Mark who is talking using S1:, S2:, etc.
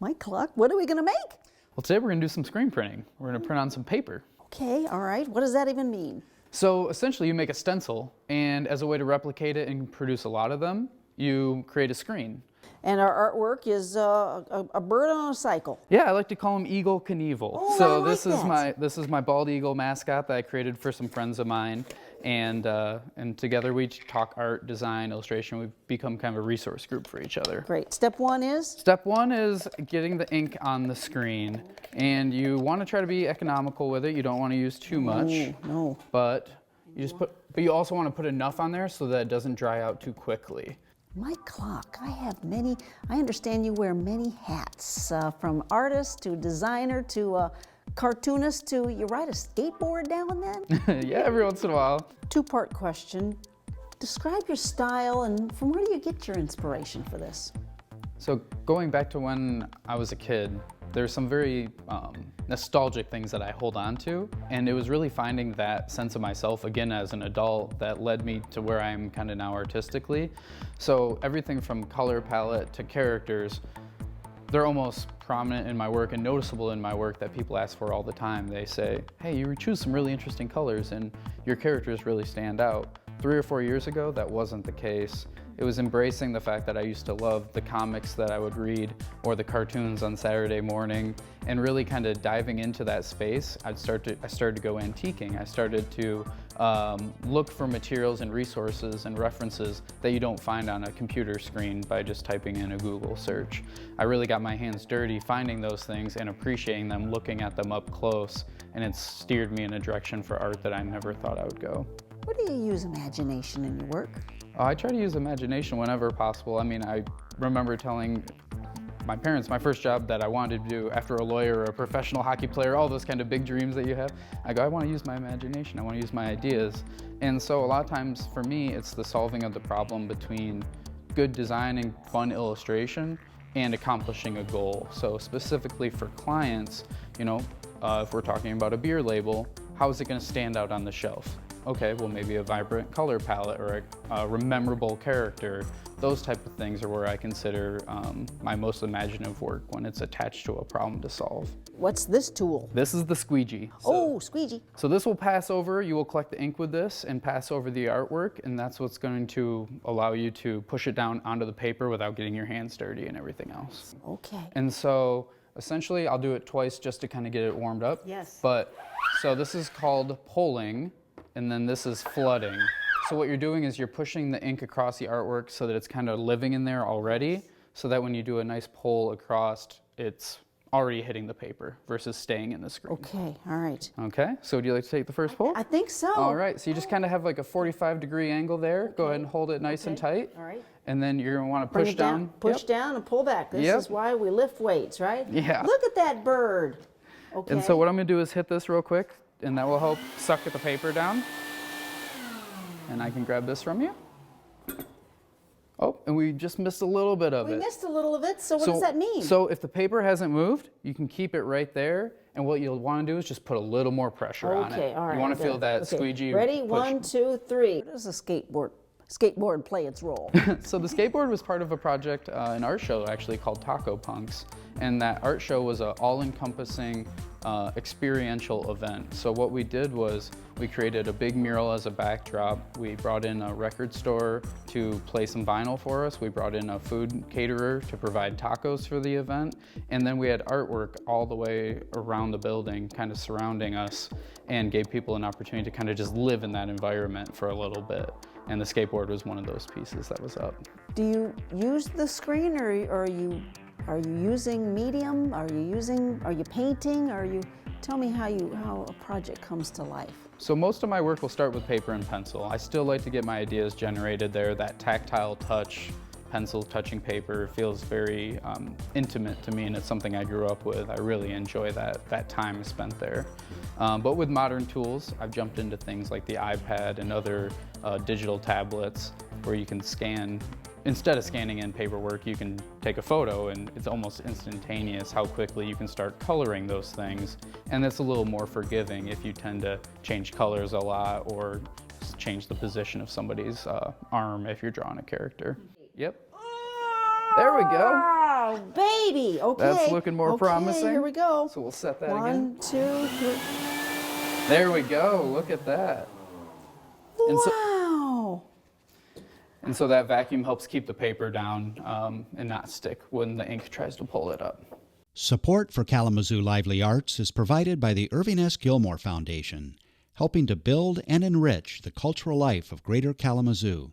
S1: Mike Klok, what are we going to make?
S2: Well, today we're going to do some screen printing. We're going to print on some paper.
S1: Okay, all right. What does that even mean?
S2: So essentially you make a stencil, and as a way to replicate it and produce a lot of them, you create a screen.
S1: And our artwork is a bird on a cycle.
S2: Yeah, I like to call him Eagle Knievel.
S1: Oh,
S2: So
S1: I like
S2: this is my bald eagle mascot that I created for some friends of mine, and together we talk art, design, illustration. We've become kind of a resource group for each other.
S1: Great. Step one is?
S2: Step one is getting the ink on the screen, and you want to try to be economical with it. You don't want to use too much.
S1: No.
S2: But you also want to put enough on there so that it doesn't dry out too quickly.
S1: Mike Klok, I understand you wear many hats, from artist to designer to cartoonist to you ride a skateboard now and then?
S2: Yeah, every once in a while.
S1: Two-part question. Describe your style and from where do you get your inspiration for this?
S2: So going back to when I was a kid, there's some very nostalgic things that I hold on to, and it was really finding that sense of myself again as an adult that led me to where I am kind of now artistically. So everything from color palette to characters, they're almost prominent in my work and noticeable in my work that people ask for all the time. They say, hey, you choose some really interesting colors and your characters really stand out. 3 or 4 years ago, that wasn't the case. It was embracing the fact that I used to love the comics that I would read or the cartoons on Saturday morning, and really kind of diving into that space. I started to go antiquing. I started to look for materials and resources and references that you don't find on a computer screen by just typing in a Google search. I really got my hands dirty finding those things and appreciating them, looking at them up close, and it's steered me in a direction for art that I never thought I would go.
S1: Where do you use imagination in your work?
S2: I try to use imagination whenever possible. I mean, I remember telling my parents my first job that I wanted to do after a lawyer or a professional hockey player, all those kind of big dreams that you have. I go, I want to use my imagination. I want to use my ideas. And so a lot of times for me, it's the solving of the problem between good design and fun illustration and accomplishing a goal. So specifically for clients, you know, if we're talking about a beer label, how is it going to stand out on the shelf? Okay, well maybe a vibrant color palette or a memorable character. Those type of things are where I consider my most imaginative work when it's attached to a problem to solve.
S1: What's this tool?
S2: This is the squeegee.
S1: Squeegee.
S2: So this will pass over, you will collect the ink with this and pass over the artwork, and that's what's going to allow you to push it down onto the paper without getting your hands dirty and everything else.
S1: Okay.
S2: And so essentially I'll do it twice just to kind of get it warmed up.
S1: Yes.
S2: But so this is called pulling, and then this is flooding. So what you're doing is you're pushing the ink across the artwork so that it's kind of living in there already, so that when you do a nice pull across, it's already hitting the paper versus staying in the screen.
S1: Okay, all right.
S2: Okay, so would you like to take the first pull?
S1: I think so.
S2: All right, so you just kind of have like a 45-degree angle there. Go ahead and hold it nice and tight.
S1: All right.
S2: And then you're going to want to
S1: Bring
S2: push
S1: it down. Push
S2: Yep.
S1: down and pull back. This
S2: Yep.
S1: is why we lift weights, right?
S2: Yeah.
S1: Look at that bird. Okay.
S2: And so what I'm going to do is hit this real quick, and that will help suck the paper down. And I can grab this from you. Oh, and we just missed a little bit of it.
S1: We missed a little of it, so what does that mean?
S2: So if the paper hasn't moved, you can keep it right there, and what you'll want to do is just put a little more pressure on it.
S1: Okay, all right.
S2: You want to feel that squeegee.
S1: Ready?
S2: Push.
S1: 1, 2, 3. How does a skateboard play its role?
S2: So the skateboard was part of a project, an art show actually called Taco Punks, and that art show was an all-encompassing experiential event. So what we did was we created a big mural as a backdrop. We brought in a record store to play some vinyl for us. We brought in a food caterer to provide tacos for the event. And then we had artwork all the way around the building, kind of surrounding us, and gave people an opportunity to kind of just live in that environment for a little bit. And the skateboard was one of those pieces that was up.
S1: Do you use the screen, or are you using medium? Are you painting? Tell me how a project comes to life.
S2: So most of my work will start with paper and pencil. I still like to get my ideas generated there. That tactile touch, pencil touching paper, feels very intimate to me, and it's something I grew up with. I really enjoy that time spent there. But with modern tools, I've jumped into things like the iPad and other digital tablets where you can scan. Instead of scanning in paperwork, you can take a photo, and it's almost instantaneous how quickly you can start coloring those things. And it's a little more forgiving if you tend to change colors a lot or change the position of somebody's arm if you're drawing a character. Yep. There we go.
S1: Oh, baby. Okay.
S2: That's looking more promising.
S1: Here we go.
S2: So we'll set that
S1: One,
S2: again.
S1: 2, 3.
S2: There we go. Look at that.
S1: Wow.
S2: And so that vacuum helps keep the paper down and not stick when the ink tries to pull it up.
S3: Support for Kalamazoo Lively Arts is provided by the Irving S. Gilmore Foundation, helping to build and enrich the cultural life of Greater Kalamazoo.